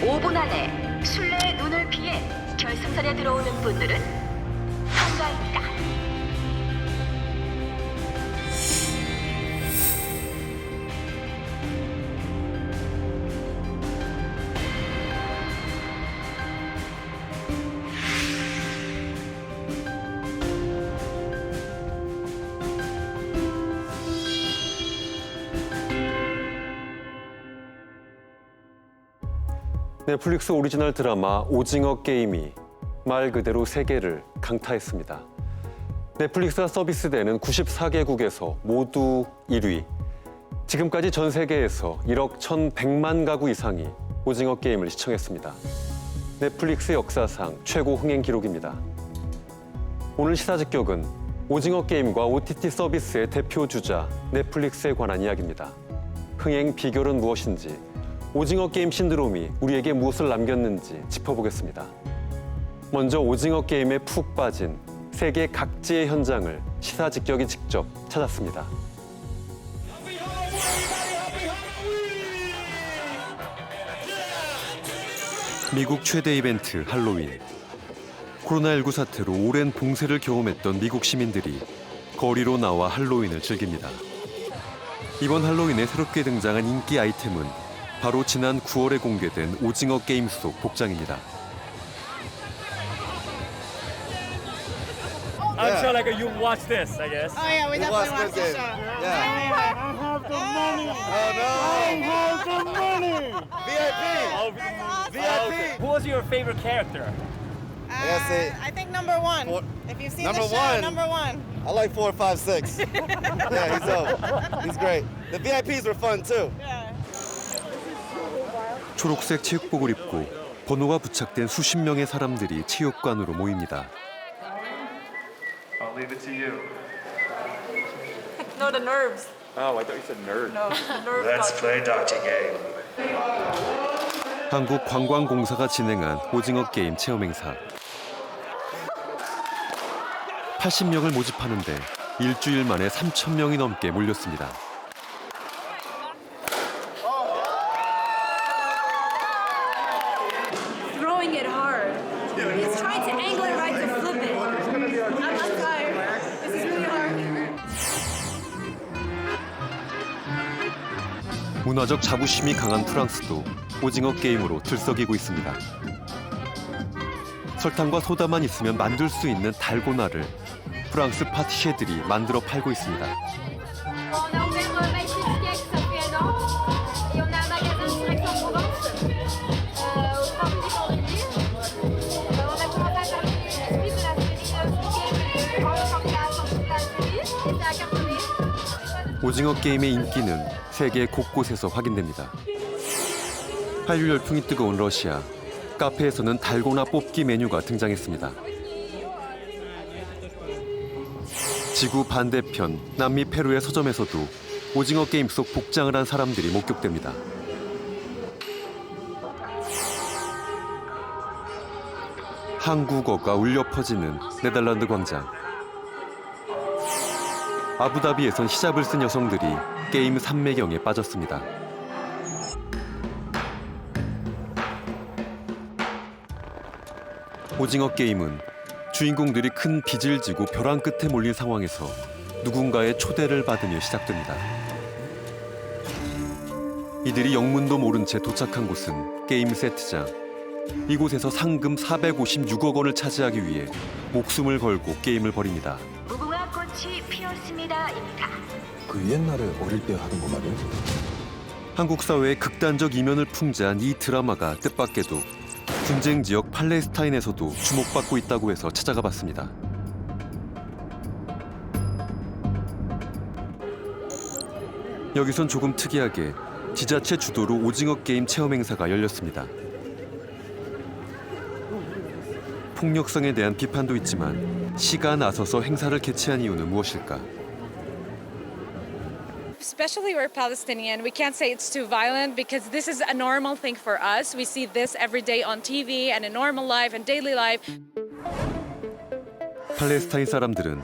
5분 안에 술래의 눈을 피해 결승선에 들어오는 분들은 통과입니다. 넷플릭스 오리지널 드라마 오징어 게임이 말 그대로 세계를 강타했습니다. 넷플릭스가 서비스되는 94개국에서 모두 1위. 지금까지 전 세계에서 1억 1,100만 가구 이상이 오징어 게임을 시청했습니다. 넷플릭스 역사상 최고 흥행 기록입니다. 오늘 시사 직격은 오징어 게임과 OTT 서비스의 대표 주자 넷플릭스에 관한 이야기입니다. 흥행 비결은 무엇인지, 오징어 게임 신드롬이 우리에게 무엇을 남겼는지 짚어보겠습니다. 먼저 오징어 게임에 푹 빠진 세계 각지의 현장을 시사 직격이 직접 찾았습니다. 미국 최대 이벤트 할로윈. 코로나19 사태로 오랜 봉쇄를 경험했던 미국 시민들이 거리로 나와 할로윈을 즐깁니다. 이번 할로윈에 새롭게 등장한 인기 아이템은 바로 지난 9월에 공개된 오징어 게임 속 복장입니다. I'm sure like you watch this, I guess. Oh yeah, we definitely watched the show. Yeah. I have the money. Oh no! I have the money. VIP! Oh, VIP! Who was your favorite character? Yes, it- I think number one. Four- If you've seen Number the show, one. number one. I like 4, 5, 6. Yeah, he's dope. He's great. The VIPs were fun too. Yeah. 초록색 체육복을 입고 번호가 부착된 수십 명의 사람들이 체육관으로 모입니다. I'll leave it to you. No, the nerves. Oh, I thought you said nerd. No, the nerves. Let's play Dr. Game. 한국관광공사가 진행한 오징어 게임 체험 행사. 80명을 모집하는데 일주일 만에 3,000명이 넘게 몰렸습니다. Throwing it hard. He's trying to angle it right to flip it. I'm tired. This is really hard. 문화적 자부심이 강한 프랑스도 오징어 게임으로 들썩이고 있습니다. 설탕과 소다만 있으면 만들 수 있는 달고나를 프랑스 파티셰들이 만들어 팔고 있습니다. On a ouvert 26 siècles, ça fait un an. Et on a un magasin sur Aix-en-Provence, au 36 André. On a commencé à faire des biscuits de la série Game en formulation toute la série. Et ça a cartonné. 오징어 게임의 인기는 세계 곳곳에서 확인됩니다. 한류 열풍이 뜨거운 러시아. 카페에서는 달고나 뽑기 메뉴가 등장했습니다. 지구 반대편 남미 페루의 서점에서도 오징어 게임 속 복장을 한 사람들이 목격됩니다. 한국어가 울려 퍼지는 네덜란드 광장. 아부다비에선 히잡을 쓴 여성들이 게임 산매경에 빠졌습니다. 오징어 게임은 주인공들이 큰 빚을 지고 벼랑 끝에 몰린 상황에서 누군가의 초대를 받으며 시작됩니다. 이들이 영문도 모른 채 도착한 곳은 게임 세트장. 이곳에서 상금 456억 원을 차지하기 위해 목숨을 걸고 게임을 벌입니다. 무궁화 꽃이 피었습니다입니다. 그 옛날에 어릴 때 하던 거 말이야? 한국 사회의 극단적 이면을 풍자한 이 드라마가 뜻밖에도 분쟁 지역 팔레스타인에서도 주목받고 있다고 해서 찾아가 봤습니다. 여기선 조금 특이하게 지자체 주도로 오징어 게임 체험 행사가 열렸습니다. 폭력성에 대한 비판도 있지만 시가 나서서 행사를 개최한 이유는 무엇일까? Especially we're Palestinian, we can't say it's too violent because this is a normal thing for us. We see this every day on TV and in normal life and daily life. 팔레스타인 사람들은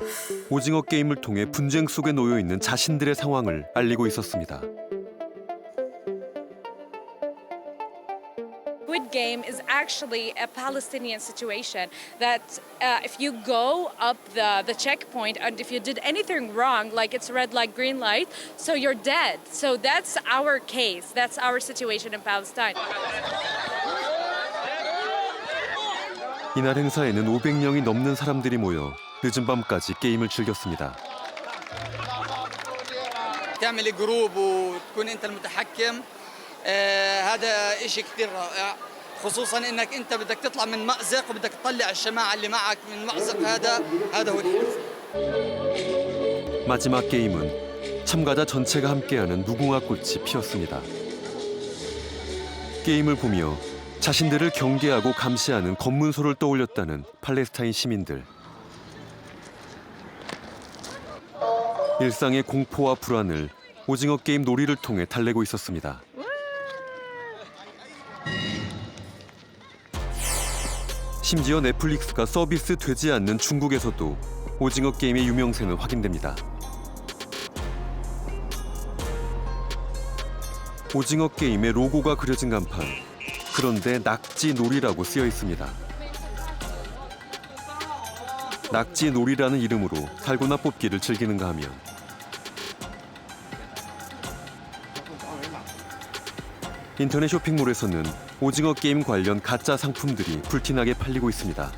오징어 게임을 통해 분쟁 속에 놓여 있는 자신들의 상황을 알리고 있었습니다. Squid game is actually a Palestinian situation. That if you go up the checkpoint and if you did anything wrong, like it's red light, green light, so you're dead. So that's our case. That's our situation in Palestine. 이날 행사에는 500명이 넘는 사람들이 모여 늦은 밤까지 게임을 즐겼습니다. تعمل جروب وتكون انت المتحكم هذا إشي كثير رائع خصوصا انك انت بدك تطلع من مأزق وبدك تطلع الجماعه اللي معك من المأزق هذا هو الحلم. 마지막 게임은 참가자 전체가 함께하는 무궁화 꽃이 피었습니다. 게임을 보며 자신들을 경계하고 감시하는 검문소를 떠올렸다는 팔레스타인 시민들. 일상의 공포와 불안을 오징어 게임 놀이를 통해 달래고 있었습니다. 심지어 넷플릭스가 서비스되지 않는 중국에서도 오징어 게임의 유명세는 확인됩니다. 오징어 게임의 로고가 그려진 간판. 그런데 낙지 놀이라고 쓰여 있습니다. 낙지 놀이라는 이름으로 살고나 뽑기를 즐기는가 하면 인터넷 쇼핑몰에서는 오징어 게임 관련 가짜 상품들이 불티나게 팔리고 있습니다.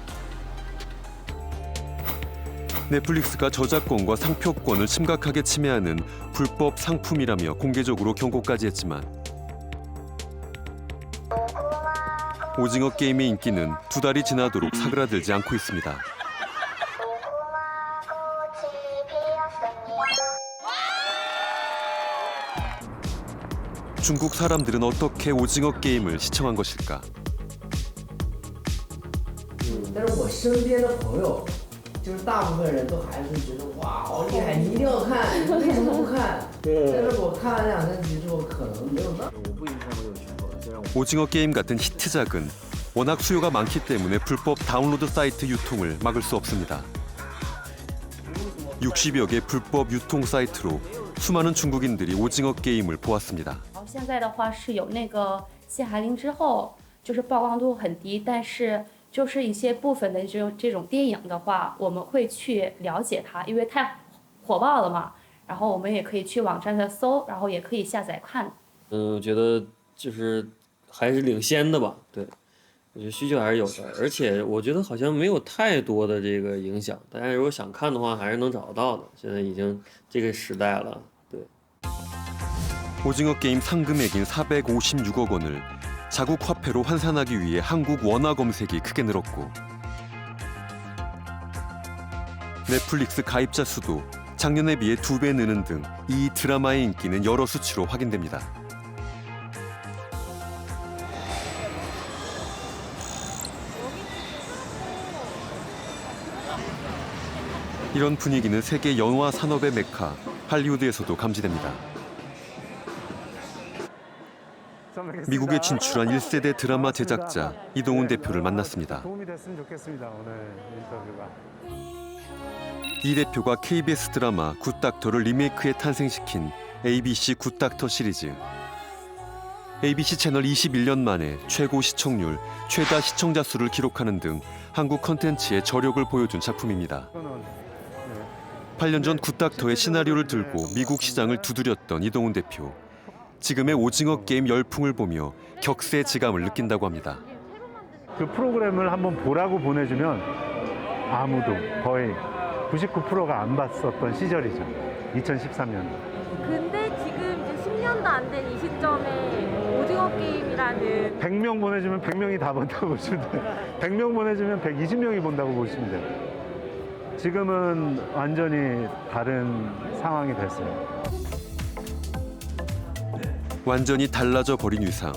넷플릭스가 저작권과 상표권을 심각하게 침해하는 불법 상품이라며 공개적으로 경고까지 했지만 오징어 게임의 인기는 2달이 지나도록 사그라들지 않고 있습니다. 중국 사람들은 어떻게 오징어 게임을 시청한 것일까? 但是我身边的朋友，就是大部分人都还是觉得哇好厉害，你一定要看，你为什么不看？但是我看完2、3集之后，可能没有那。我不影响我有去过，虽然我。 오징어 게임 같은 히트작은 워낙 수요가 많기 때문에 불법 다운로드 사이트 유통을 막을 수 없습니다. 60여 개 불법 유통 사이트로 수많은 중국인들이 오징어 게임을 보았습니다. 现在的话是有那个限韩令之后，就是曝光度很低，但是就是一些部分的这种电影的话，我们会去了解它，因为太火爆了嘛。然后我们也可以去网站上搜，然后也可以下载看。我觉得就是还是领先的吧，对，我觉得需求还是有的，而且我觉得好像没有太多的这个影响，大家如果想看的话，还是能找得到的。现在已经这个时代了，对。 오징어 게임 상금액인 456억 원을 자국 화폐로 환산하기 위해 한국 원화 검색이 크게 늘었고 넷플릭스 가입자 수도 작년에 비해 2배 느는 등 이 드라마의 인기는 여러 수치로 확인됩니다. 이런 분위기는 세계 영화 산업의 메카 할리우드에서도 감지됩니다. 미국에 진출한 1세대 드라마 제작자 이동훈 대표를 만났습니다. 도움이 됐으면 좋겠습니다. 오늘 인터뷰가. 이 대표가 KBS 드라마 굿닥터를 리메이크해 탄생시킨 ABC 굿닥터 시리즈. ABC 채널 21년 만에 최고 시청률, 최다 시청자 수를 기록하는 등 한국 컨텐츠의 저력을 보여준 작품입니다. 8년 전 굿닥터의 시나리오를 들고 미국 시장을 두드렸던 이동훈 대표. 지금의 오징어 게임 열풍을 보며 격세지감을 느낀다고 합니다. 그 프로그램을 한번 보라고 보내주면 아무도 거의 99%가 안 봤었던 시절이죠. 2013년. 근데 지금 이제 10년도 안 된 이 시점에 오징어 게임이라는 100명 보내주면 100명이 다 본다고 보시면 돼요. 100명 보내주면 120명이 본다고 보시면 돼요. 지금은 완전히 다른 상황이 됐어요. 완전히 달라져 버린 위상.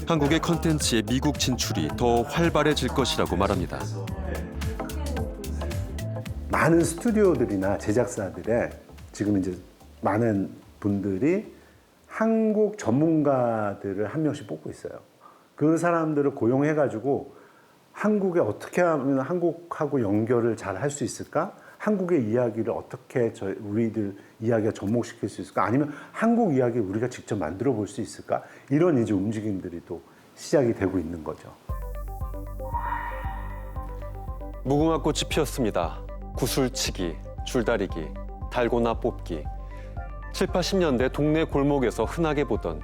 한국의 컨텐츠의 미국 진출이 더 활발해질 것이라고 말합니다. 많은 스튜디오들이나 제작사들의 지금 이제 많은 분들이 한국 전문가들을 한 명씩 뽑고 있어요. 그 사람들을 고용해가지고 한국에 어떻게 하면 한국하고 연결을 잘 할 수 있을까? 한국의 이야기를 어떻게 우리들 이야기가 접목시킬 수 있을까? 아니면 한국 이야기를 우리가 직접 만들어 볼 수 있을까? 이런 이제 움직임들이 또 시작이 되고 있는 거죠. 무궁화꽃이 피었습니다. 구슬치기, 줄다리기, 달고나 뽑기. 7, 80년대 동네 골목에서 흔하게 보던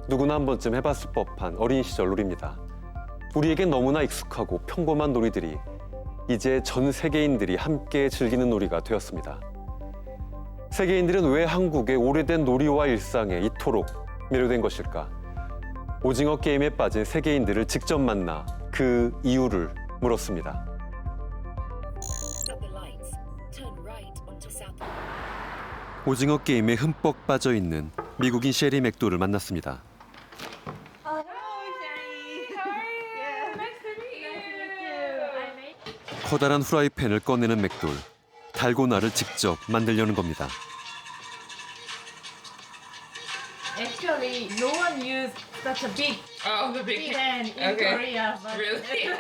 누구나 한 번쯤 해봤을 법한 어린 시절 놀이입니다. 우리에겐 너무나 익숙하고 평범한 놀이들이 이제 전 세계인들이 함께 즐기는 놀이가 되었습니다. 세계인들은 왜 한국의 오래된 놀이와 일상에 이토록 매료된 것일까? 오징어 게임에 빠진 세계인들을 직접 만나 그 이유를 물었습니다. 오징어 게임에 흠뻑 빠져 있는 미국인 셰리 맥도를 만났습니다. 커다란 후라이팬을 꺼내는 맥돌, 달고나를 직접 만들려는 겁니다. Actually, no one used such a big pan in Korea. But really?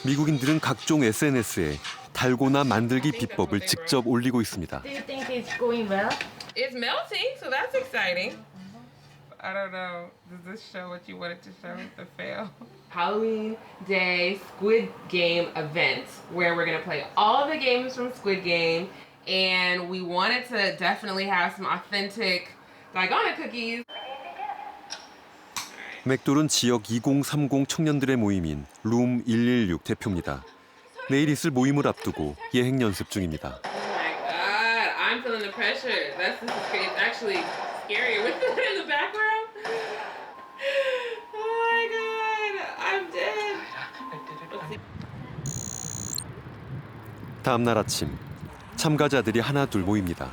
미국인들은 각종 SNS에 달고나 만들기 비법을 직접 올리고 있습니다. Do you think it's going well? It's melting, so that's exciting. I don't know. Does this show what you wanted to show? The fail. Halloween Day Squid Game event where we're gonna play all of the games from Squid Game, and we wanted to definitely have some authentic Dalgona cookies. 맥돌은 지역 2030 청년들의 모임인 룸 116 대표입니다. 내일 있을 모임을 앞두고 예행 연습 중입니다. Oh my God, I'm feeling the pressure. It's actually scary with it in the background. Oh my God, I'm dead. 다음 날 아침, 참가자들이 하나둘 모입니다.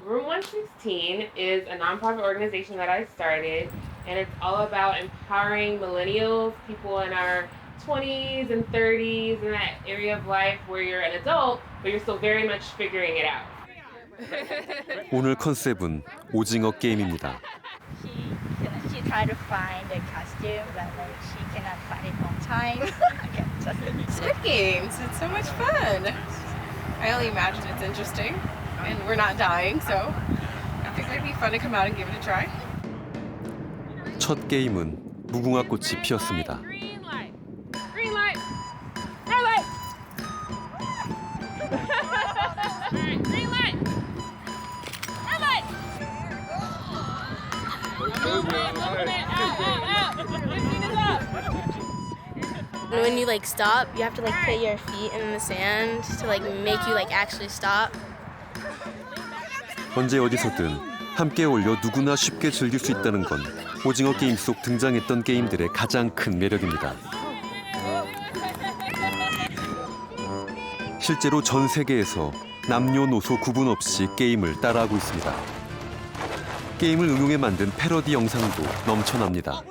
Room 116 is a nonprofit organization that I started, and it's all about empowering millennials, people in our 20s and 30s, in that area of life where you're an adult, but you're still very much figuring it out. 오늘 컨셉은 오징어 게임입니다. She tried to find a costume, but like she cannot find it on time. Squid Games, it's so much fun. I only imagine it's interesting, and we're not dying, so I think it'd be fun to come out and give it a try. 첫 게임은 무궁화꽃이 피었습니다. Green light, red light. All right, green light, red light. Moving it, out. 15 is up. When you like stop, you have to like put your feet in the sand to like make you like actually stop. 언제 어디서든 함께 어울려 누구나 쉽게 즐길 수 있다는 건 오징어 게임 속 등장했던 게임들의 가장 큰 매력입니다. 실제로 전 세계에서 남녀노소 구분 없이 게임을 따라하고 있습니다. 게임을 응용해 만든 패러디 영상도 넘쳐납니다.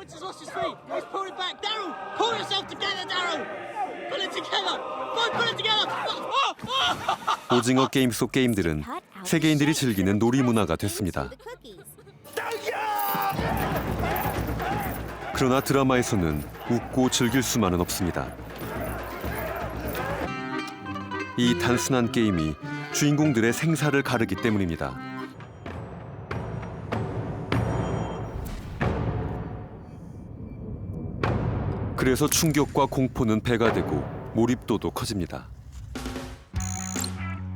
오징어 게임 속 게임들은 세계인들이 즐기는 놀이 문화가 됐습니다. 그러나 드라마에서는 웃고 즐길 수만은 없습니다. 이 단순한 게임이 주인공들의 생사를 가르기 때문입니다. 그래서 충격과 공포는 배가 되고 몰입도도 커집니다.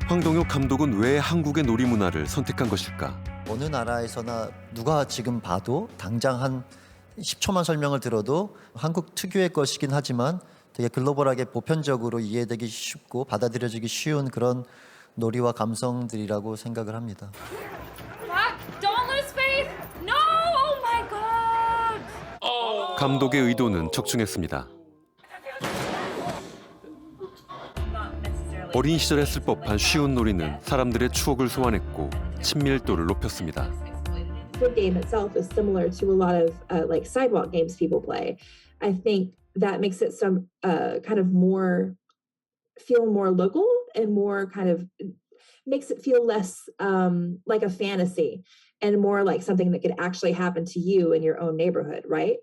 황동혁 감독은 왜 한국의 놀이 문화를 선택한 것일까? 어느 나라에서나 누가 지금 봐도 당장 한 10초만 설명을 들어도 한국 특유의 것이긴 하지만 되게 글로벌하게 보편적으로 이해되기 쉽고 받아들여지기 쉬운 그런 놀이와 감성들이라고 생각을 합니다. Don't lose faith! No! Oh my God! 감독의 의도는 적중했습니다. 어린 시절 했을 법한 쉬운 놀이는 사람들의 추억을 소환했고 친밀도를 높였습니다. Squid Game itself is similar to a lot of like sidewalk games people play. I think that makes it some kind of more feel more local and more kind of makes it feel less like a fantasy and more like something that could actually happen to you in your own neighborhood, right?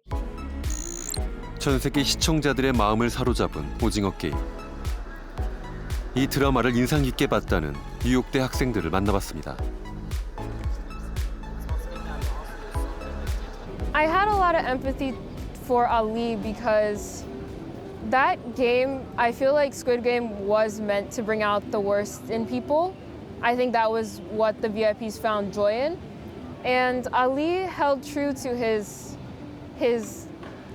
전 세계 시청자들의 마음을 사로잡은 오징어 게임. 이 드라마를 인상 깊게 봤다는 뉴욕대 학생들을 만나봤습니다. lot of empathy for Ali because that game, I feel like Squid Game was meant to bring out the worst in people. I think that was what the VIPs found joy in. And Ali held true to his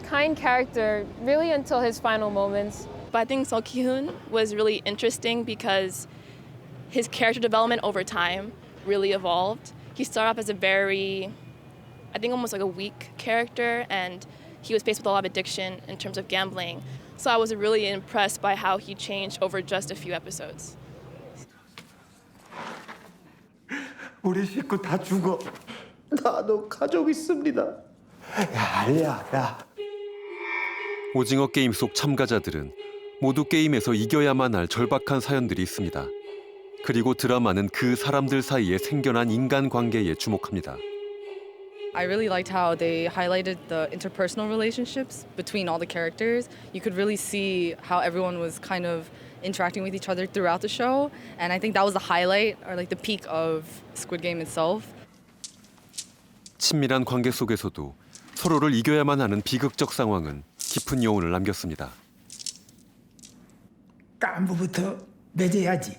kind character really until his final moments. But I think Seo Ki-hoon was really interesting because his character development over time really evolved. He started off as a very, I think almost like a weak character, and he was faced with a lot of addiction in terms of gambling. So I was really impressed by how he changed over just a few episodes. 우리 식구 다 죽어. 나도 가족 있습니다. 야, 알리야, 야. 오징어 게임 속 참가자들은 모두 게임에서 이겨야만 할 절박한 사연들이 있습니다. 그리고 드라마는 그 사람들 사이에 생겨난 인간관계에 주목합니다. I really liked how they highlighted the interpersonal relationships between all the characters. You could really see how everyone was kind of interacting with each other throughout the show, and I think that was the highlight or like the peak of Squid Game itself. 친밀한 관계 속에서도 서로를 이겨야만 하는 비극적 상황은 깊은 여운을 남겼습니다. 깐부부터 맺어야지.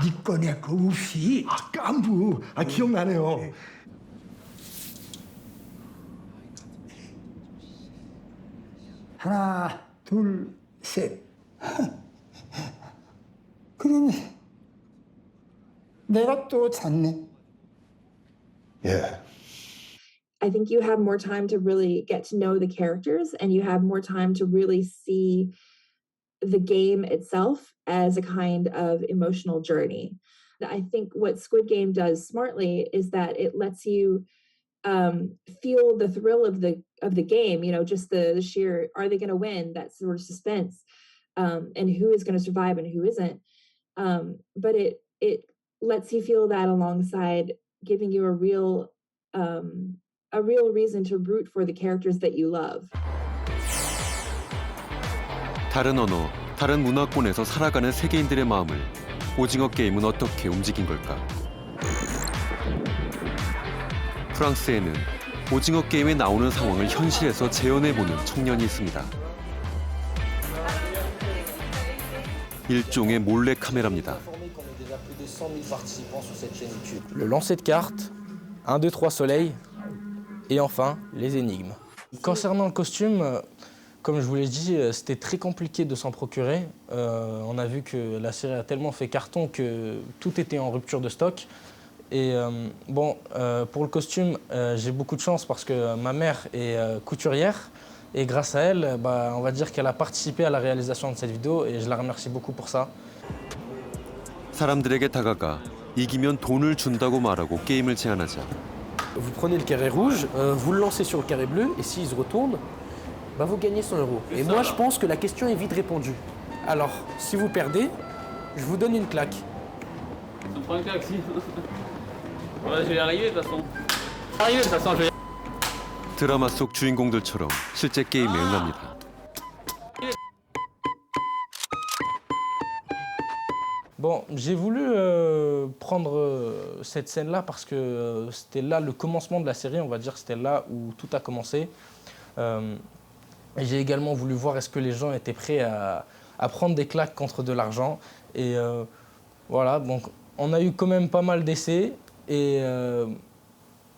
니꺼 내꺼 없이. 깐부. 기억나네요. 하나, 둘, 셋. 그러네. 내가 또 잤네. I think you have more time to really get to know the characters, and you have more time to really see the game itself as a kind of emotional journey. I think what Squid Game does smartly is that it lets you feel the thrill of the game, you know, just the sheer, are they going to win? That sort of suspense, and who is going to survive and who isn't. But it lets you feel that alongside giving you a real reason to root for the characters that you love. 다른 언어, 다른 문화권에서 살아가는 세계인들의 마음을 오징어 게임은 어떻게 움직인 걸까? 프랑스에는 오징어 게임에 나오는 상황을 현실에서 재현해보는 청년이 있습니다. 일종의 몰래 카메라입니다. Le lancer de cartes, 1, 2, 3 soleil, et enfin les énigmes. Concernant le costume, comme je vous l'ai dit, c'était très compliqué de s'en procurer. On a vu que la série a tellement fait carton que tout était en rupture de stock. Et pour le costume, j'ai beaucoup de chance parce que ma mère est couturière. Et grâce à elle, on va dire qu'elle a participé à la réalisation de cette vidéo et je la remercie beaucoup pour ça. 사람들에게 다가가 이기면 돈을 준다고 말하고 게임을 제안하자. Vous prenez le carré rouge, vous le lancez sur le carré bleu et s'il se retourne, vous gagnez 100 €. Et moi, je pense que la question est vite répondue. Alors, si vous perdez, je vous donne une claque. On prend une claque, si. Voilà, je vais y arriver de toute façon. Arriver de toute façon, je vais. 드라마 속 주인공들처럼 실제 게임에 응합니다. Bon, j'ai voulu prendre cette scène-là parce que c'était là le commencement de la série, on va dire que c'était là où tout a commencé. Et j'ai également voulu voir est-ce que les gens étaient prêts à prendre des claques contre de l'argent. Et voilà, donc on a eu quand même pas mal d'essais. Et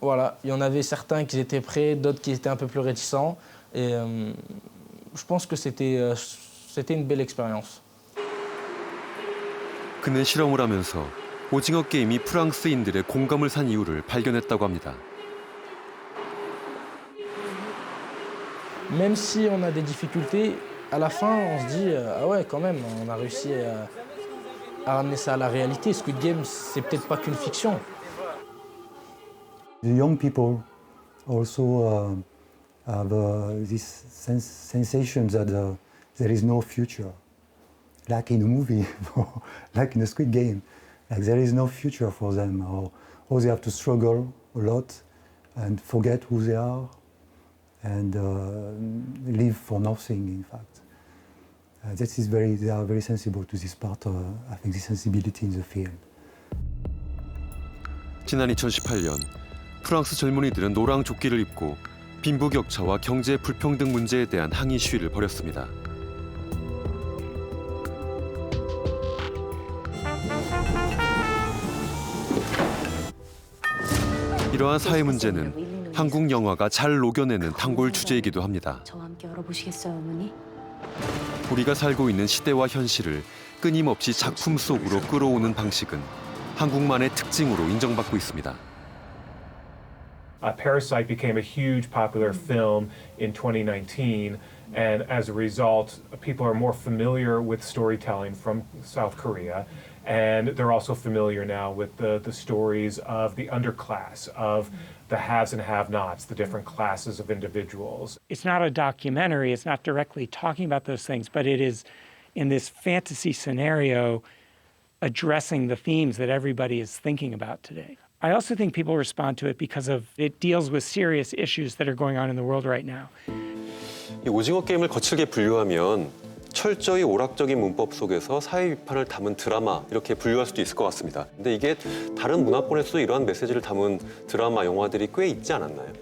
voilà, il y en avait certains qui étaient prêts, d'autres qui étaient un peu plus réticents. Et je pense que c'était une belle expérience. 그는 실험을 하면서 오징어 게임이 프랑스인들의 공감을 산 이유를 발견했다고 합니다. Même si on a des difficultés, à la fin, on se dit ah ouais, quand même, on a réussi à ramener ça à la réalité. Squid Game, c'est peut-être pas qu'une fiction. The young people also have this sensation that there is no future, like in a movie, like in a Squid Game. Like there is no future for them, or they have to struggle a lot and forget who they are and live for nothing, in fact. They are very sensible to this part, I think, the sensibility in the field. 지난 2018년 프랑스 젊은이들은 노랑 조끼를 입고 빈부격차와 경제 불평등 문제에 대한 항의 시위를 벌였습니다. 이러한 사회 문제는 한국 영화가 잘 녹여내는 단골 주제이기도 합니다. 저와 함께 열어보시겠어요, 어머니? 우리가 살고 있는 시대와 현실을 끊임없이 작품 속으로 끌어오는 방식은 한국만의 특징으로 인정받고 있습니다. Parasite became a huge popular film in 2019, and as a result, people are more familiar with storytelling from South Korea, and they're also familiar now with the stories of the underclass, of the haves and have-nots, the different classes of individuals. It's not a documentary, it's not directly talking about those things, but it is in this fantasy scenario addressing the themes that everybody is thinking about today. I also think people respond to it because of it deals with serious issues that are going on in the world right now. 이 오징어 게임을 거칠게 분류하면 철저히 오락적인 문법 속에서 사회 비판을 담은 드라마 이렇게 분류할 수도 있을 것 같습니다. 근데 이게 다른 문화권에서도 이러한 메시지를 담은 드라마, 영화들이 꽤 있지 않았나요?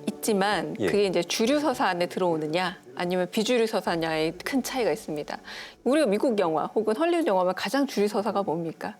있지만 그게 이제 주류 서사 안에 들어오느냐 아니면 비주류 서사냐에 큰 차이가 있습니다. 우리가 미국 영화 혹은 헐리우드 영화면 가장 주류 서사가 뭡니까?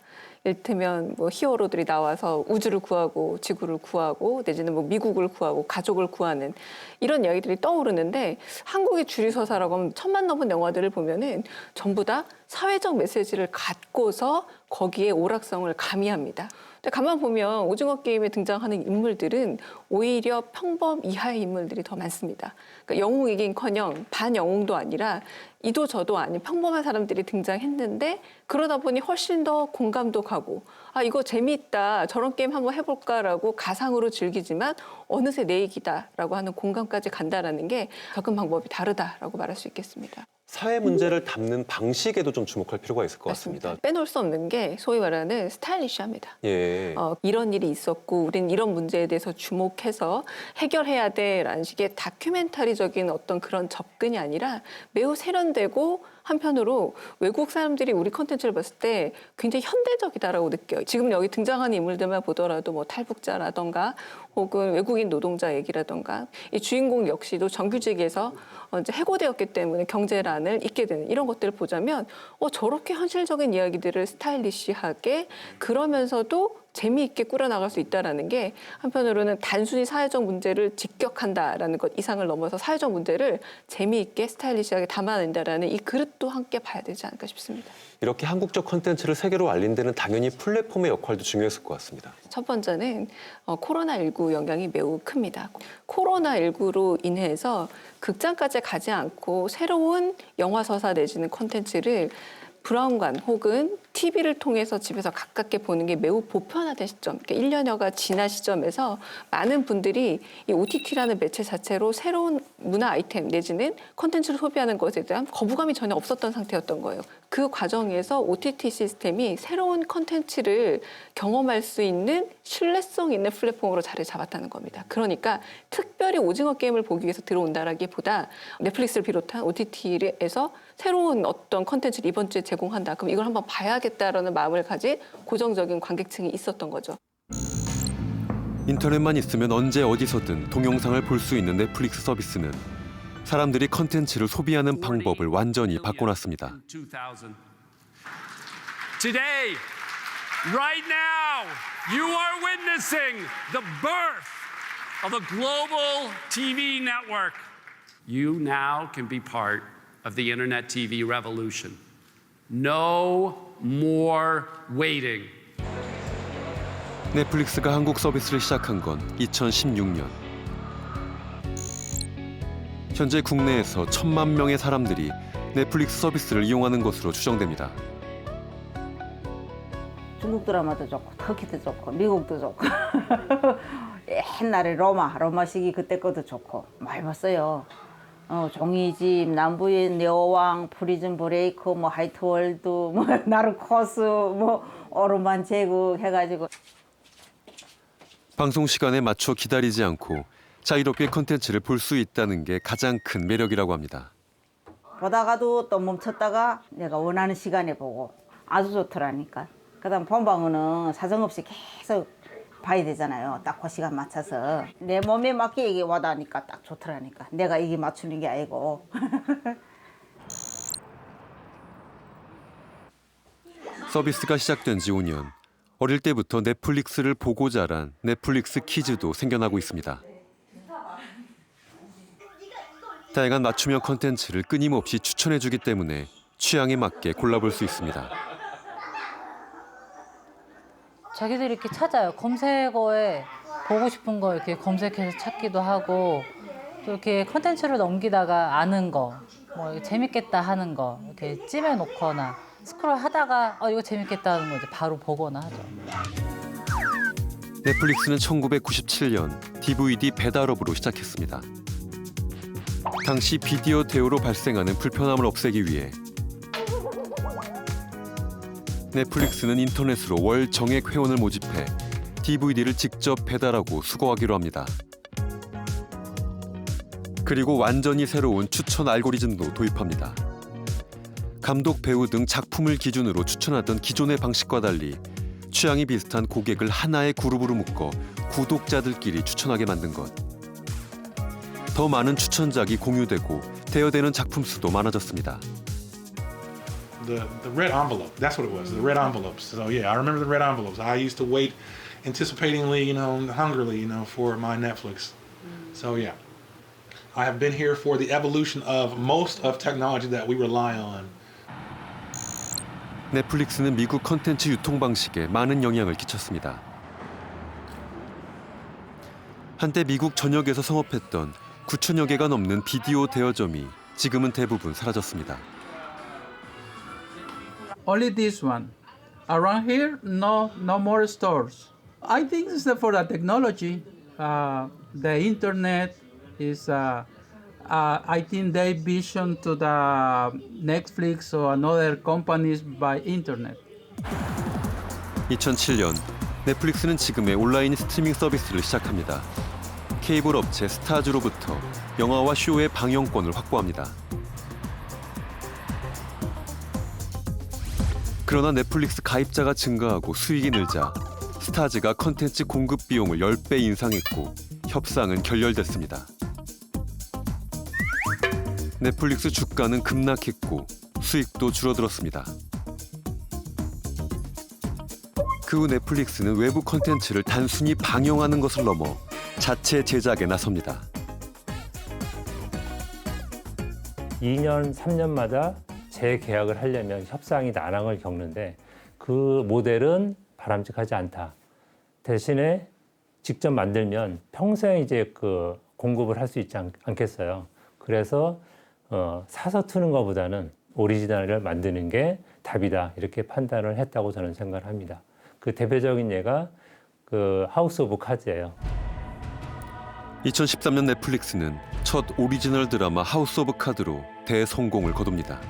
이를테면 뭐 히어로들이 나와서 우주를 구하고 지구를 구하고 내지는 뭐 미국을 구하고 가족을 구하는 이런 이야기들이 떠오르는데 한국의 주류 서사라고 하면 1000만 넘은 영화들을 보면은 전부 다 사회적 메시지를 갖고서 거기에 오락성을 가미합니다. 근데 가만 보면 오징어 게임에 등장하는 인물들은 오히려 평범 이하의 인물들이 더 많습니다. 그러니까 영웅이긴커녕 반영웅도 아니라 이도 저도 아닌 평범한 사람들이 등장했는데 그러다 보니 훨씬 더 공감도 가고 아 이거 재미있다 저런 게임 한번 해볼까라고 가상으로 즐기지만 어느새 내 얘기다라고 하는 공감까지 간다라는 게 접근 방법이 다르다라고 말할 수 있겠습니다. 사회 문제를 담는 방식에도 좀 주목할 필요가 있을 것 같습니다. 빼놓을 수 없는 게 소위 말하는 스타일리시합니다. 예. 이런 일이 있었고 우린 이런 문제에 대해서 주목해서 해결해야 돼라는 식의 다큐멘터리적인 어떤 그런 접근이 아니라 매우 세련되고 한편으로 외국 사람들이 우리 콘텐츠를 봤을 때 굉장히 현대적이다라고 느껴요. 지금 여기 등장하는 인물들만 보더라도 뭐 탈북자라던가 혹은 외국인 노동자 얘기라던가 이 주인공 역시도 정규직에서 이제 해고되었기 때문에 경제란을 잊게 되는 이런 것들을 보자면 저렇게 현실적인 이야기들을 스타일리시하게 그러면서도 재미있게 꾸려나갈 수 있다는 게 한편으로는 단순히 사회적 문제를 직격한다라는 것 이상을 넘어서 사회적 문제를 재미있게 스타일리시하게 담아낸다라는 이 그릇도 함께 봐야 되지 않을까 싶습니다. 이렇게 한국적 콘텐츠를 세계로 알린 데는 당연히 플랫폼의 역할도 중요했을 것 같습니다. 첫 번째는 코로나19 영향이 매우 큽니다. 코로나19로 인해서 극장까지 가지 않고 새로운 영화 서사 내지는 콘텐츠를 브라운관 혹은 TV를 통해서 집에서 가깝게 보는 게 매우 보편화된 시점, 그러니까 1년여가 지난 시점에서 많은 분들이 이 OTT라는 매체 자체로 새로운 문화 아이템 내지는 콘텐츠를 소비하는 것에 대한 거부감이 전혀 없었던 상태였던 거예요. 그 과정에서 OTT 시스템이 새로운 콘텐츠를 경험할 수 있는 신뢰성 있는 플랫폼으로 자리를 잡았다는 겁니다. 그러니까 특별히 오징어 게임을 보기 위해서 들어온다라기보다 넷플릭스를 비롯한 OTT에서 새로운 어떤 콘텐츠를 이번 주에 제공한다. 그럼 이걸 한번 봐야겠다라는 마음을 가진 고정적인 관객층이 있었던 거죠. 인터넷만 있으면 언제 어디서든 동영상을 볼 수 있는 넷플릭스 서비스는 사람들이 컨텐츠를 소비하는 방법을 완전히 바꿔놨습니다. Today, right now, you are witnessing the birth of a global TV network. You now can be part of the internet TV revolution. No more waiting. 넷플릭스가 한국 서비스를 시작한 건 2016년. 현재 국내에서 1000만 명의 사람들이 넷플릭스 서비스를 이용하는 것으로 추정됩니다. 중국 드라마도 좋고 터키도 좋고 미국도 좋고 옛날에 로마 시기 그때 것도 좋고 많이 봤어요. 종이집, 남부의 여왕, 프리즌 브레이크, 뭐 하이트월드, 뭐 나르코스, 뭐 오르만 제국 해가지고 방송 시간에 맞춰 기다리지 않고 자유롭게 콘텐츠를 볼 수 있다는 게 가장 큰 매력이라고 합니다. 보다가도 또 멈췄다가 내가 원하는 시간에 보고 아주 좋더라니까. 그다음 본방은 사정없이 계속 봐야 되잖아요. 딱 그 시간 맞춰서 내 몸에 맞게 이게 와닿으니까 딱 좋더라니까. 내가 이게 맞추는 게 아니고. 서비스가 시작된 지 5년. 어릴 때부터 넷플릭스를 보고 자란 넷플릭스 키즈도 생겨나고 있습니다. 다양한 맞춤형 컨텐츠를 끊임없이 추천해주기 때문에 취향에 맞게 골라볼 수 있습니다. 자기들이 이렇게 찾아요. 검색어에 보고 싶은 거 이렇게 검색해서 찾기도 하고 또 이렇게 컨텐츠를 넘기다가 아는 거, 뭐 재밌겠다 하는 거 이렇게 찜해 놓거나 스크롤 하다가 이거 재밌겠다 하는 거 이제 바로 보거나 하죠. 넷플릭스는 1997년 DVD 배달업으로 시작했습니다. 당시 비디오 대우로 발생하는 불편함을 없애기 위해 넷플릭스는 인터넷으로 월 정액 회원을 모집해 DVD를 직접 배달하고 수거하기로 합니다. 그리고 완전히 새로운 추천 알고리즘도 도입합니다. 감독, 배우 등 작품을 기준으로 추천하던 기존의 방식과 달리 취향이 비슷한 고객을 하나의 그룹으로 묶어 구독자들끼리 추천하게 만든 것. 더 많은 추천작이 공유되고 대여되는 작품 수도 많아졌습니다. The red envelope, that's what it was, the red envelopes. So yeah, I remember the red envelopes. I used to wait anticipatingly, hungrily, for my Netflix. So yeah, I have been here for the evolution of most of technology that we rely on. 넷플릭스는 미국 컨텐츠 유통 방식에 많은 영향을 끼쳤습니다. 한때 미국 전역에서 성업했던 9천여 개가 넘는 비디오 대여점이 지금은 대부분 사라졌습니다. Only this one. Around here, no more stores. I think it's for the technology. The internet is. I think they vision to the Netflix or another companies by internet. 2007년 넷플릭스는 지금의 온라인 스트리밍 서비스를 시작합니다. 케이블 업체 스타즈로부터 영화와 쇼의 방영권을 확보합니다. 그러나 넷플릭스 가입자가 증가하고 수익이 늘자 스타즈가 컨텐츠 공급 비용을 10배 인상했고 협상은 결렬됐습니다. 넷플릭스 주가는 급락했고 수익도 줄어들었습니다. 그 후 넷플릭스는 외부 컨텐츠를 단순히 방영하는 것을 넘어 자체 제작에 나섭니다. 2년, 3년마다 재계약을 하려면 협상이 난항을 겪는데 그 모델은 바람직하지 않다. 대신에 직접 만들면 평생 이제 그 공급을 할 수 있지 않겠어요. 그래서 사서 트는 것보다는 오리지널을 만드는 게 답이다. 이렇게 판단을 했다고 저는 생각을 합니다. 그 대표적인 예가 그 하우스 오브 카즈예요. 2013년 넷플릭스는 첫 오리지널 드라마 하우스 오브 카드로 대성공을 거둡니다.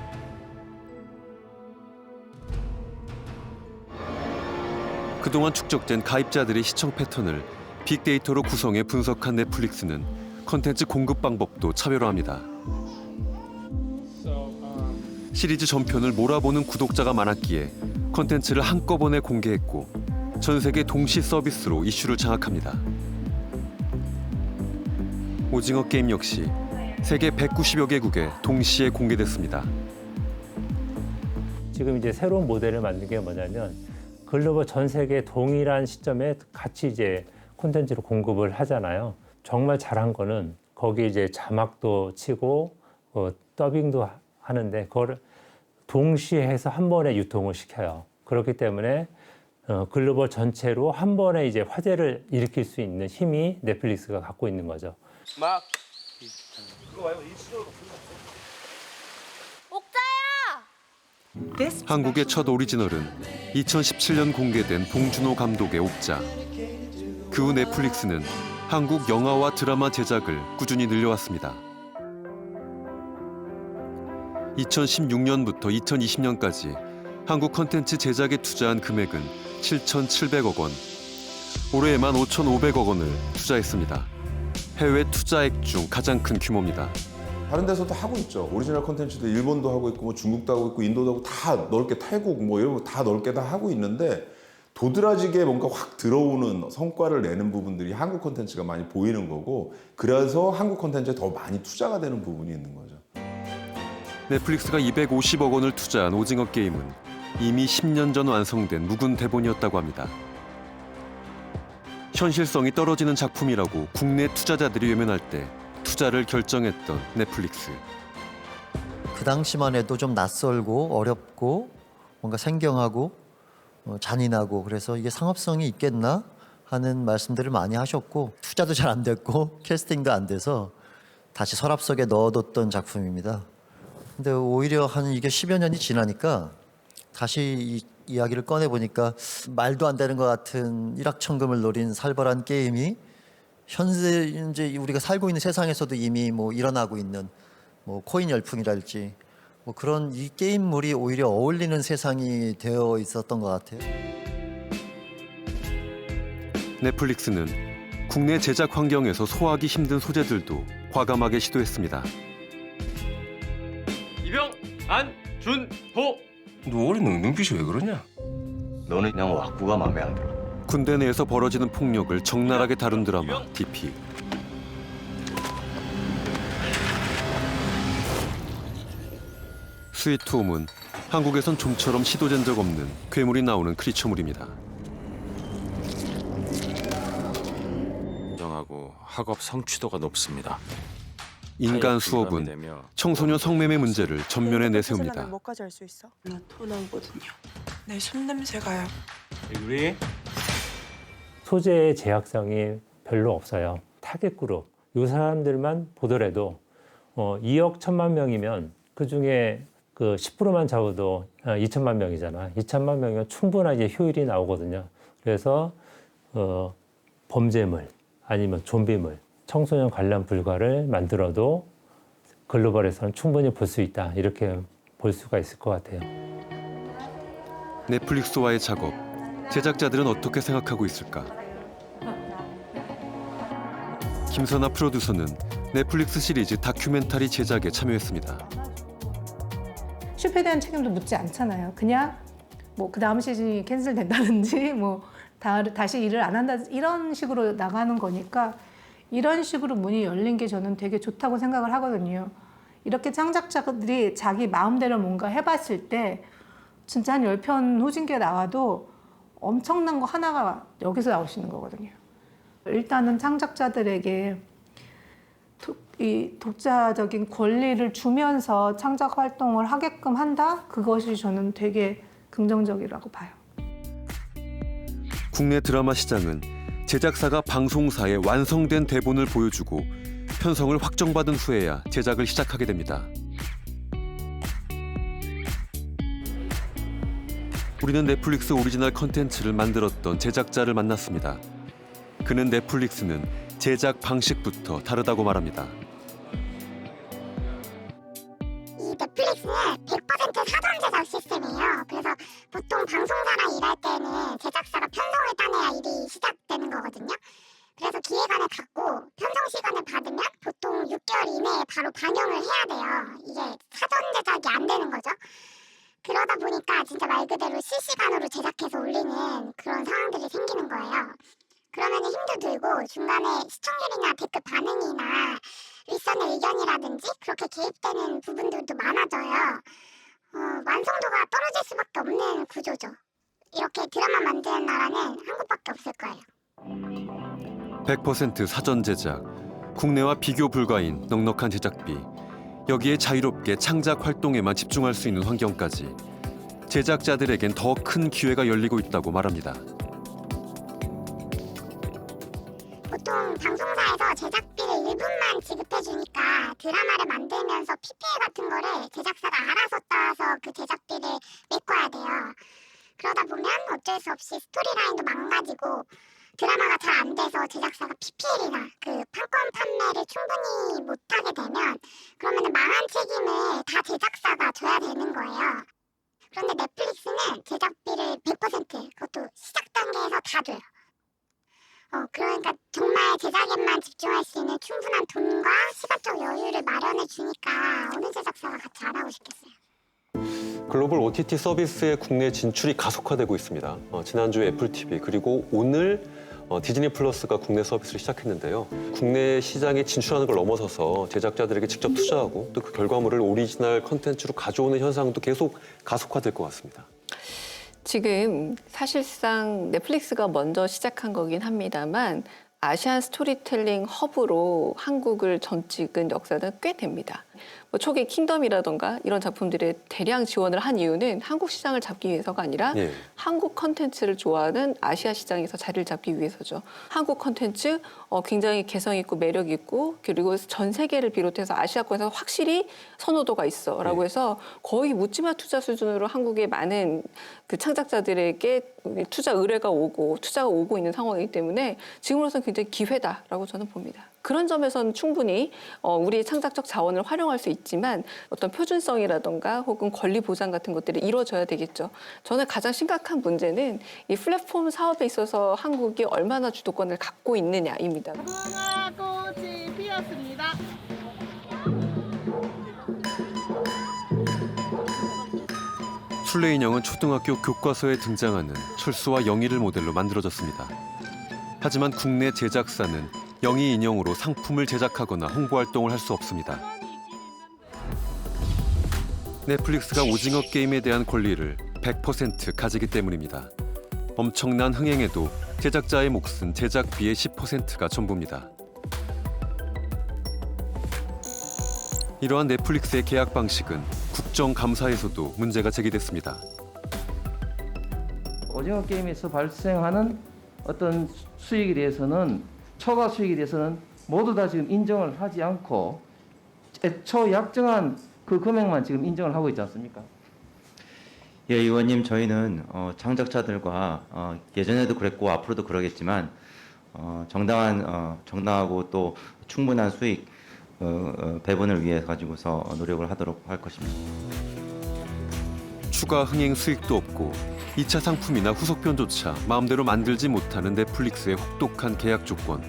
그동안 축적된 가입자들의 시청 패턴을 빅데이터로 구성해 분석한 넷플릭스는 컨텐츠 공급 방법도 차별화합니다. 시리즈 전편을 몰아보는 구독자가 많았기에 컨텐츠를 한꺼번에 공개했고 전 세계 동시 서비스로 이슈를 장악합니다. 오징어 게임 역시 세계 190여 개국에 동시에 공개됐습니다. 지금 이제 새로운 모델을 만든 게 뭐냐면 글로벌 전 세계 동일한 시점에 같이 이제 콘텐츠로 공급을 하잖아요. 정말 잘한 거는 거기 이제 자막도 치고 더빙도 하는데 그걸 동시에 해서 한 번에 유통을 시켜요. 그렇기 때문에 글로벌 전체로 한 번에 이제 화제를 일으킬 수 있는 힘이 넷플릭스가 갖고 있는 거죠. 막 한국의 첫 오리지널은 2017년 공개된 봉준호 감독의 옥자. 그 후 넷플릭스는 한국 영화와 드라마 제작을 꾸준히 늘려왔습니다. 2016년부터 2020년까지 한국 콘텐츠 제작에 투자한 금액은 7,700억 원. 올해에만 5,500억 원을 투자했습니다. 해외 투자액 중 가장 큰 규모입니다. 다른 데서도 하고 있죠. 오리지널 콘텐츠도 일본도 하고 있고 뭐 중국도 하고 있고 인도도 하고 다 넓게 태국 뭐 이런 거 다 넓게 다 하고 있는데 도드라지게 뭔가 확 들어오는 성과를 내는 부분들이 한국 콘텐츠가 많이 보이는 거고 그래서 한국 콘텐츠에 더 많이 투자가 되는 부분이 있는 거죠. 넷플릭스가 250억 원을 투자한 오징어 게임은 이미 10년 전 완성된 묵은 대본이었다고 합니다. 현실성이 떨어지는 작품이라고 국내 투자자들이 외면할 때 투자를 결정했던 넷플릭스. 그 당시만 해도 좀 낯설고 어렵고 뭔가 생경하고 잔인하고 그래서 이게 상업성이 있겠나 하는 말씀들을 많이 하셨고 투자도 잘 안 됐고 캐스팅도 안 돼서 다시 서랍속에 넣어뒀던 작품입니다. 근데 오히려 한 이게 10여 년이 지나니까 다시 이 이야기를 꺼내보니까 말도 안 되는 것 같은 일확천금을 노린 살벌한 게임이 현재 이제 우리가 살고 있는 세상에서도 이미 뭐 일어나고 있는 뭐 코인 열풍이랄지 뭐 그런 이 게임물이 오히려 어울리는 세상이 되어 있었던 것 같아요. 넷플릭스는 국내 제작 환경에서 소화하기 힘든 소재들도 과감하게 시도했습니다. 이병, 안, 준, 호. 너 올해 능능빛이 왜 그러냐? 너는 그냥 왁구가 마음에 안 들어. 군대 내에서 벌어지는 폭력을 적나라하게 다룬 드라마 DP. 스위트홈은 한국에선 좀처럼 시도된 적 없는 괴물이 나오는 크리처물입니다. 정하고 학업 성취도가 높습니다. 인간 수업은 청소년 성매매 문제를 전면에 내세웁니다. 뭐까지 할 수 있어? 나 토 나오거든요. 내 손냄새가요. 우리 소재의 제약성이 별로 없어요. 타겟 그룹, 이 사람들만 보더라도 2억 1천만 명이면 그중에 그 10%만 잡아도 2천만 명이잖아. 2천만 명이면 충분하게 효율이 나오거든요. 그래서 범죄물 아니면 좀비물, 청소년 관람 불가를 만들어도 글로벌에서는 충분히 볼 수 있다. 이렇게 볼 수가 있을 것 같아요. 넷플릭스와의 작업, 제작자들은 어떻게 생각하고 있을까? 김선아 프로듀서는 넷플릭스 시리즈 다큐멘터리 제작에 참여했습니다. 슈퍼에 대한 책임도 묻지 않잖아요. 그냥 뭐 그 다음 시즌이 캔슬된다든지 뭐 다시 일을 안 한다 이런 식으로 나가는 거니까 이런 식으로 문이 열린 게 저는 되게 좋다고 생각을 하거든요. 이렇게 창작자들이 자기 마음대로 뭔가 해봤을 때 진짜 한 10편 후진기가 나와도 엄청난 거 하나가 여기서 나올 수 있는 거거든요. 일단은 창작자들에게 이 독자적인 권리를 주면서 창작 활동을 하게끔 한다? 그것이 저는 되게 긍정적이라고 봐요. 국내 드라마 시장은 제작사가 방송사에 완성된 대본을 보여주고 편성을 확정받은 후에야 제작을 시작하게 됩니다. 우리는 넷플릭스 오리지널 컨텐츠를 만들었던 제작자를 만났습니다. 그는 넷플릭스는 제작 방식부터 다르다고 말합니다. 이 넷플릭스는 100% 사전 제작 시스템이에요. 그래서 보통 방송사랑 일할 때는 제작사가 편성을 따내야 일이 시작되는 거거든요. 그래서 기획안을 갖고 편성 시간을 받으면 보통 6개월 이내에 바로 반영을 해야 돼요. 이게 사전 제작이 안 되는 거죠. 그러다 보니까 진짜 말 그대로 실시간으로 제작해서 올리는 그런 상황들이 생기는 거예요. 그러면 힘도 들고 중간에 시청률이나 댓글 반응이나 윗선의 의견이라든지 그렇게 개입되는 부분들도 많아져요. 완성도가 떨어질 수밖에 없는 구조죠. 이렇게 드라마 만드는 나라는 한국밖에 없을 거예요. 100% 사전 제작, 국내와 비교 불가인 넉넉한 제작비, 여기에 자유롭게 창작 활동에만 집중할 수 있는 환경까지 제작자들에겐 더 큰 기회가 열리고 있다고 말합니다. 보통 방송사에서 제작비를 일부만 지급해주니까 드라마를 만들면서 PPL 같은 거를 제작사가 알아서 따서 그 제작비를 메꿔야 돼요. 그러다 보면 어쩔 수 없이 스토리라인도 망가지고 드라마가 잘 안 돼서 제작사가 PPL이나 그 판권 판매를 충분히 못하게 되면 그러면 망한 책임을 다 제작사가 져야 되는 거예요. 그런데 넷플릭스는 제작비를 100% 그것도 시작 단계에서 다 줘요. 그러니까 정말 제작에만 집중할 수 있는 충분한 돈과 시간적 여유를 마련해 주니까 어느 제작사가 같이 안 하고 싶겠어요. 글로벌 OTT 서비스의 국내 진출이 가속화되고 있습니다. 지난주 애플 TV 그리고 오늘 디즈니 플러스가 국내 서비스를 시작했는데요. 국내 시장에 진출하는 걸 넘어서서 제작자들에게 직접 투자하고 또 그 결과물을 오리지널 컨텐츠로 가져오는 현상도 계속 가속화될 것 같습니다. 지금 사실상 넷플릭스가 먼저 시작한 거긴 합니다만 아시안 스토리텔링 허브로 한국을 전찍은 역사는 꽤 됩니다. 뭐 초기 킹덤이라던가 이런 작품들의 대량 지원을 한 이유는 한국 시장을 잡기 위해서가 아니라 한국 컨텐츠를 좋아하는 아시아 시장에서 자리를 잡기 위해서죠. 한국 컨텐츠 굉장히 개성 있고 매력 있고 그리고 전 세계를 비롯해서 아시아권에서 확실히 선호도가 있어라고 해서 거의 묻지마 투자 수준으로 한국의 많은 그 창작자들에게 투자 의뢰가 오고 투자가 오고 있는 상황이기 때문에 지금으로서는 굉장히 기회다라고 저는 봅니다. 그런 점에서는 충분히 우리의 창작적 자원을 활용할 수 있지만 어떤 표준성이라던가 혹은 권리 보장 같은 것들이 이루어져야 되겠죠. 저는 가장 심각한 문제는 이 플랫폼 사업에 있어서 한국이 얼마나 주도권을 갖고 있느냐입니다. 꽃이 피었습니다. 술래 인형은 초등학교 교과서에 등장하는 철수와 영희를 모델로 만들어졌습니다. 하지만 국내 제작사는 영희 인형으로 상품을 제작하거나 홍보 활동을 할 수 없습니다. 넷플릭스가 오징어 게임에 대한 권리를 100% 가지기 때문입니다. 엄청난 흥행에도 제작자의 몫은 제작비의 10%가 전부입니다. 이러한 넷플릭스의 계약 방식은 국정감사에서도 문제가 제기됐습니다. 오징어 게임에서 발생하는 어떤 수익에 대해서는 초과 수익에 대해서는 모두 다 지금 인정을 하지 않고 애초 약정한 그 금액만 지금 인정을 하고 있지 않습니까? 예, 의원님, 저희는 창작자들과 예전에도 그랬고 앞으로도 그러겠지만 정당하고 또 충분한 수익 배분을 위해 가지고서 노력을 하도록 할 것입니다. 추가 흥행 수익도 없고 2차 상품이나 후속편조차 마음대로 만들지 못하는 넷플릭스의 혹독한 계약 조건.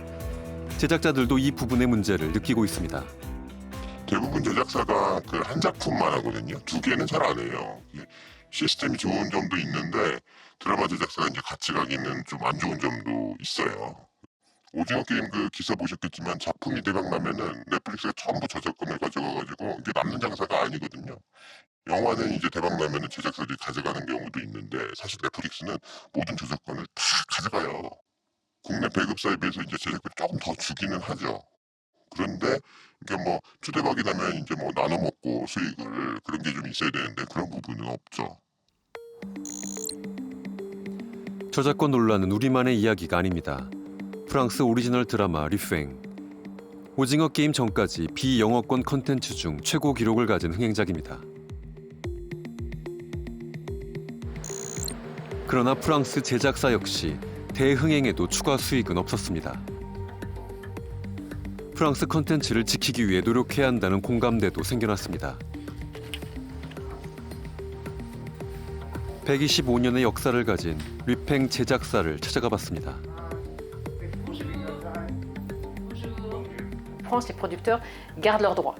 제작자들도 이 부분의 문제를 느끼고 있습니다. 대부분 제작사가 그 한 작품만 하거든요. 두 개는 잘 안 해요. 시스템이 좋은 점도 있는데 드라마 제작사가 이제 같이 가기는 좀 안 좋은 점도 있어요. 오징어 게임 그 기사 보셨겠지만 작품이 대박 나면은 넷플릭스가 전부 저작권을 가져가가지고 이게 남는 장사가 아니거든요. 영화는 이제 대박 나면은 제작사들이 가져가는 경우도 있는데 사실 넷플릭스는 모든 저작권을 다 가져가요. 국내 배급사에 비해서 이제 제작비를 조금 더 주기는 하죠. 그런데 이게 뭐 초대박이 나면 이제 뭐 나눠 먹고 수익을 그런 게 좀 있어야 되는데 그런 부분은 없죠. 저작권 논란은 우리만의 이야기가 아닙니다. 프랑스 오리지널 드라마 리팽. 오징어 게임 전까지 비영어권 콘텐츠 중 최고 기록을 가진 흥행작입니다. 그러나 프랑스 제작사 역시 대흥행에도 추가 수익은 없었습니다. 프랑스 콘텐츠를 지키기 위해 노력해야 한다는 공감대도 생겨났습니다. 125년의 역사를 가진 리팽 제작사를 찾아가 봤습니다. France, les producteurs gardent leurs droits.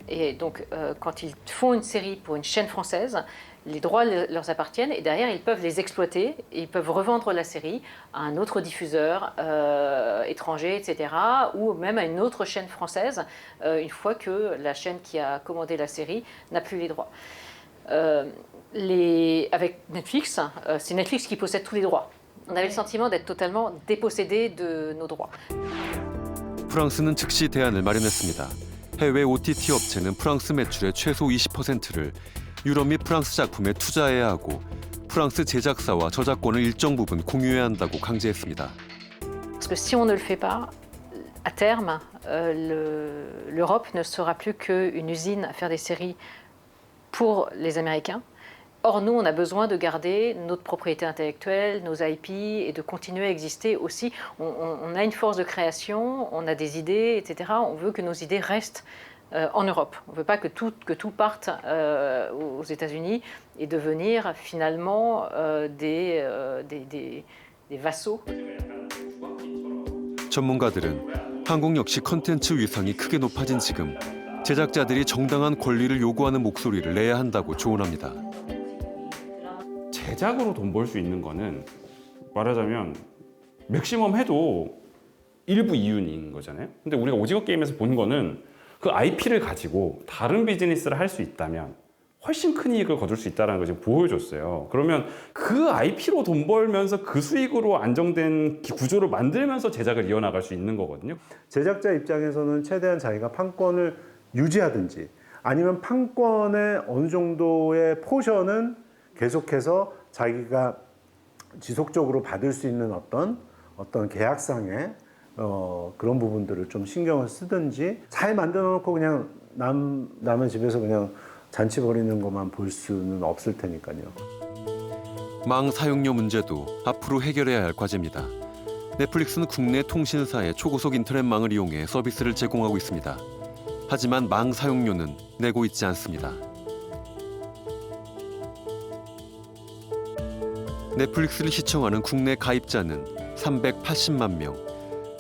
Et donc, quand ils font une série pour une chaîne française, les droits leur appartiennent et derrière, ils peuvent les exploiter et ils peuvent revendre la série à un autre diffuseur étranger, etc. ou même à une autre chaîne française, une fois que la chaîne qui a commandé la série n'a plus les droits. Avec Netflix, c'est Netflix qui possède tous les droits. On avait le sentiment d'être totalement dépossédé de nos droits. 프랑스는 즉시 대안을 마련했습니다. 해외 OTT 업체는 프랑스 매출의 최소 20%를 유럽 및 프랑스 작품에 투자해야 하고 프랑스 제작사와 저작권을 일정 부분 공유해야 한다고 강제했습니다. Parce que si on ne le fait pas, à terme, l'Europe ne sera plus qu'une usine à faire des séries pour les Américains. Or, nous, on a besoin de garder notre propriété intellectuelle, nos IP, et de continuer à exister aussi. On a une force de création, on a des idées, etc. On veut que nos idées restent en Europe. On ne veut pas que tout parte aux États-Unis et devenir finalement des vassaux. 전문가들은 한국 역시 콘텐츠 위상이 크게 높아진 지금 제작자들이 정당한 권리를 요구하는 목소리를 내야 한다고 조언합니다. 제작으로 돈 벌 수 있는 거는 말하자면 맥시멈 해도 일부 이윤인 거잖아요. 근데 우리가 오징어 게임에서 본 거는 그 IP를 가지고 다른 비즈니스를 할 수 있다면 훨씬 큰 이익을 거둘 수 있다는 걸 지금 보여줬어요. 그러면 그 IP로 돈 벌면서 그 수익으로 안정된 구조를 만들면서 제작을 이어나갈 수 있는 거거든요. 제작자 입장에서는 최대한 자기가 판권을 유지하든지 아니면 판권의 어느 정도의 포션은 계속해서 자기가 지속적으로 받을 수 있는 어떤 계약상의 그런 부분들을 좀 신경을 쓰든지 잘 만들어 놓고 그냥 남의 집에서 그냥 잔치 벌이는 것만 볼 수는 없을 테니까요. 망 사용료 문제도 앞으로 해결해야 할 과제입니다. 넷플릭스는 국내 통신사의 초고속 인터넷망을 이용해 서비스를 제공하고 있습니다. 하지만 망 사용료는 내고 있지 않습니다. 넷플릭스를 시청하는 국내 가입자는 380만 명.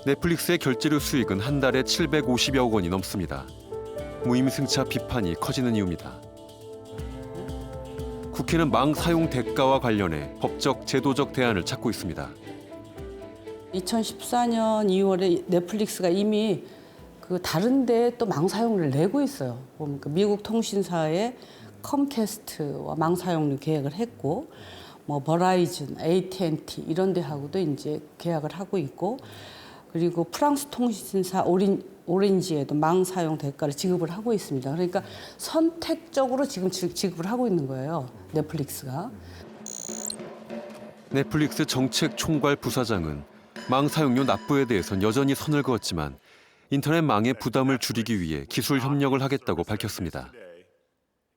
넷플릭스의 결제료 수익은 한 달에 750여 원이 넘습니다. 무임승차 비판이 커지는 이유입니다. 국회는 망 사용 대가와 관련해 법적, 제도적 대안을 찾고 있습니다. 2014년 2월에 넷플릭스가 이미 그 다른 데에 또 망 사용료를 내고 있어요. 그러니까 미국 통신사의 컴캐스트와 망 사용료 계약을 했고, 뭐 버라이즌, AT&T 이런 데하고도 이제 계약을 하고 있고, 그리고 프랑스 통신사 오렌지에도 망 사용 대가를 지급을 하고 있습니다. 그러니까 선택적으로 지금 지급을 하고 있는 거예요, 넷플릭스가. 넷플릭스 정책총괄 부사장은 망 사용료 납부에 대해선 여전히 선을 그었지만 인터넷 망의 부담을 줄이기 위해 기술 협력을 하겠다고 밝혔습니다.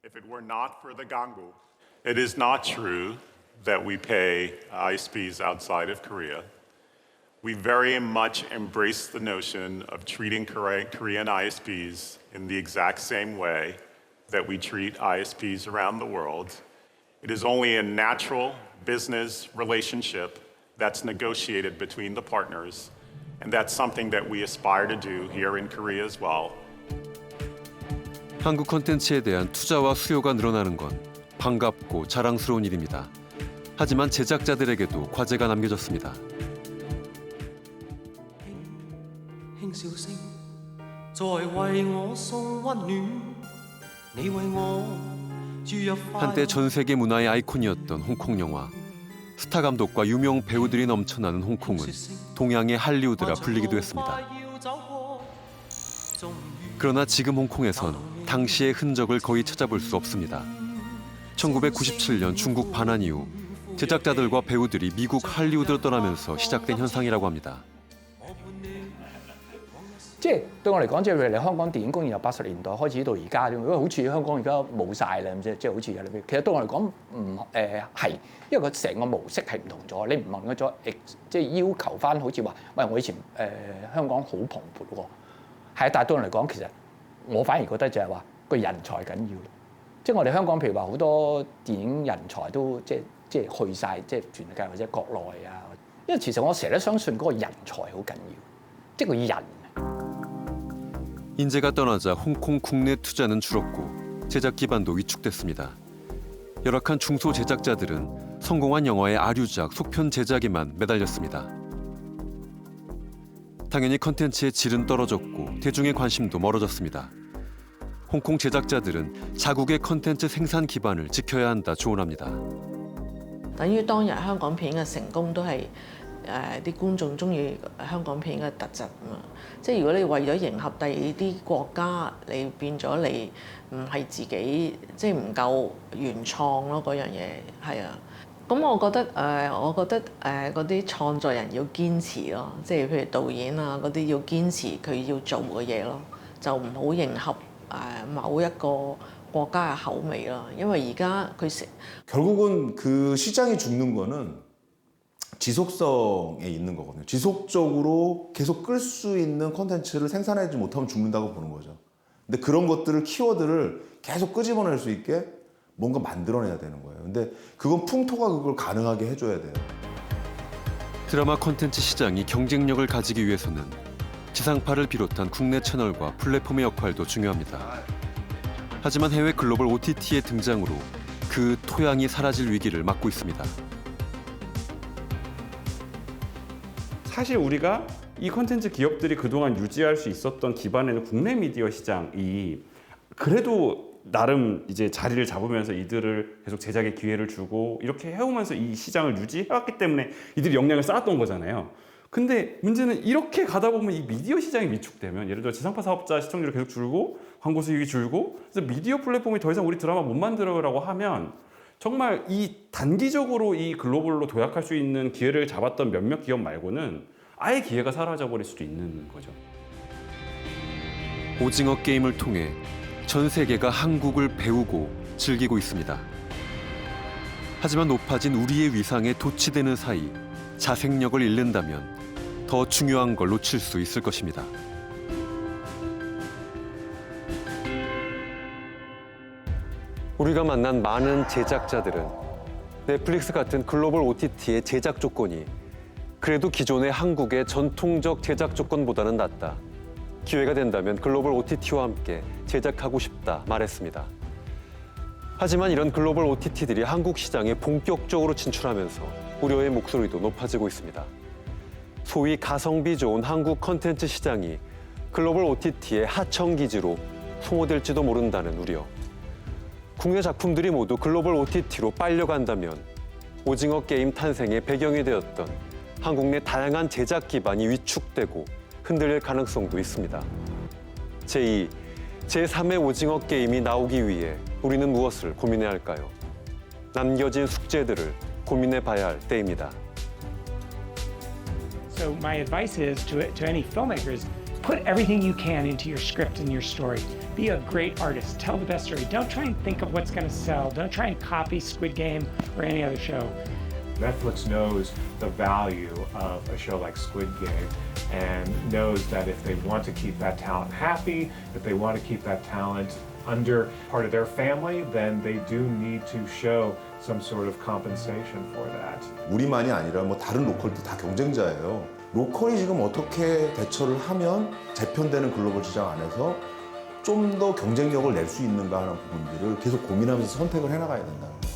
If it were not for the Gangu, it is not true that we pay ISPs outside of Korea. We very much embrace the notion of treating Korean ISPs in the exact same way that we treat ISPs around the world. It is only a natural business relationship that's negotiated between the partners, and that's something that we aspire to do here in Korea as well. 한국 콘텐츠에 대한 투자와 수요가 늘어나는 건 반갑고 자랑스러운 일입니다. 하지만 제작자들에게도 과제가 남겨졌습니다. 한때 전 세계 문화의 아이콘이었던 홍콩 영화. 스타 감독과 유명 배우들이 넘쳐나는 홍콩은 동양의 할리우드라 불리기도 했습니다. 그러나 지금 홍콩에선 당시의 흔적을 거의 찾아볼 수 없습니다. 1997년 중국 반환 이후 제작자들과 배우들이 미국 할리우드로 떠나면서 시작된 현상이라고 합니다. 即係對我嚟講，即係譬如你香港電影工業由80年代開始到而家，因為好似香港而家冇晒啦，即係好似有啲。其實對我嚟講唔係，因為佢成個模式係唔同咗，你唔能夠再即係要求翻好似話，喂我以前香港好蓬勃喎，係啊，但係對我嚟講，其實我反而覺得就係話個人才緊要，即係我哋香港譬如話好多電影人才都即係去晒即係全世界或者國內啊，因為其實我成日都相信嗰個人才好緊要，即係個人。 인재가 떠나자 홍콩 국내 투자는 줄었고 제작 기반도 위축됐습니다. 열악한 중소 제작자들은 성공한 영화의 아류작, 속편 제작에만 매달렸습니다. 당연히 컨텐츠의 질은 떨어졌고 대중의 관심도 멀어졌습니다. 홍콩 제작자들은 자국의 컨텐츠 생산 기반을 지켜야 한다 조언합니다. 等於當日香港片嘅成功都係啲觀眾中意香港片嘅特質啊嘛，即係如果你為咗迎合第二啲國家，你變咗你唔係自己，即係唔夠原創咯嗰樣嘢係啊。咁我覺得嗰啲創作人要堅持咯，即係譬如導演啊嗰啲要堅持佢要做嘅嘢咯，就唔好迎合某一個國家嘅口味咯，因為而家佢 결국은 그 시장이 죽는 거는 지속성에 있는 거거든요. 지속적으로 계속 끌 수 있는 콘텐츠를 생산하지 못하면 죽는다고 보는 거죠. 근데 그런 것들을 키워드를 계속 끄집어낼 수 있게 뭔가 만들어내야 되는 거예요. 근데 그건 풍토가 그걸 가능하게 해줘야 돼요. 드라마 콘텐츠 시장이 경쟁력을 가지기 위해서는 지상파를 비롯한 국내 채널과 플랫폼의 역할도 중요합니다. 하지만 해외 글로벌 OTT의 등장으로 그 토양이 사라질 위기를 막고 있습니다. 사실 우리가 이 콘텐츠 기업들이 그동안 유지할 수 있었던 기반에는 국내 미디어 시장이 그래도 나름 이제 자리를 잡으면서 이들을 계속 제작의 기회를 주고 이렇게 해오면서 이 시장을 유지해왔기 때문에 이들이 역량을 쌓았던 거잖아요. 근데 문제는 이렇게 가다 보면 이 미디어 시장이 위축되면, 예를 들어 지상파 사업자 시청률이 계속 줄고 광고 수익이 줄고, 그래서 미디어 플랫폼이 더 이상 우리 드라마 못 만들어라고 하면 정말 이 단기적으로 이 글로벌로 도약할 수 있는 기회를 잡았던 몇몇 기업 말고는 아예 기회가 사라져 버릴 수도 있는 거죠. 오징어 게임을 통해 전 세계가 한국을 배우고 즐기고 있습니다. 하지만 높아진 우리의 위상에 도취되는 사이 자생력을 잃는다면 더 중요한 걸 놓칠 수 있을 것입니다. 우리가 만난 많은 제작자들은 넷플릭스 같은 글로벌 OTT의 제작 조건이 그래도 기존의 한국의 전통적 제작 조건보다는 낫다. 기회가 된다면 글로벌 OTT와 함께 제작하고 싶다 말했습니다. 하지만 이런 글로벌 OTT들이 한국 시장에 본격적으로 진출하면서 우려의 목소리도 높아지고 있습니다. 소위 가성비 좋은 한국 콘텐츠 시장이 글로벌 OTT의 하청 기지로 소모될지도 모른다는 우려. 국내 작품들이 모두 글로벌 OTT로 빨려간다면 오징어 게임 탄생의 배경이 되었던 한국 내 다양한 제작 기반이 위축되고 흔들릴 가능성도 있습니다. 제2, 제3의 오징어 게임이 나오기 위해 우리는 무엇을 고민해야 할까요? 남겨진 숙제들을 고민해 봐야 할 때입니다. So my advice is to any filmmakers, put everything you can into your script and your story. Be a great artist. Tell the best story. Don't try and think of what's going to sell. Don't try and copy Squid Game or any other show. Netflix knows the value of a show like Squid Game and knows that if they want to keep that talent happy, if they want to keep that talent under part of their family, then they do need to show some sort of compensation for that. 우리만이 아니라 뭐 다른 로컬도 다 경쟁자예요. 로컬이 지금 어떻게 대처를 하면 재편되는 글로벌 시장 안에서 좀 더 경쟁력을 낼 수 있는가 하는 부분들을 계속 고민하면서 선택을 해나가야 된다는 거예요.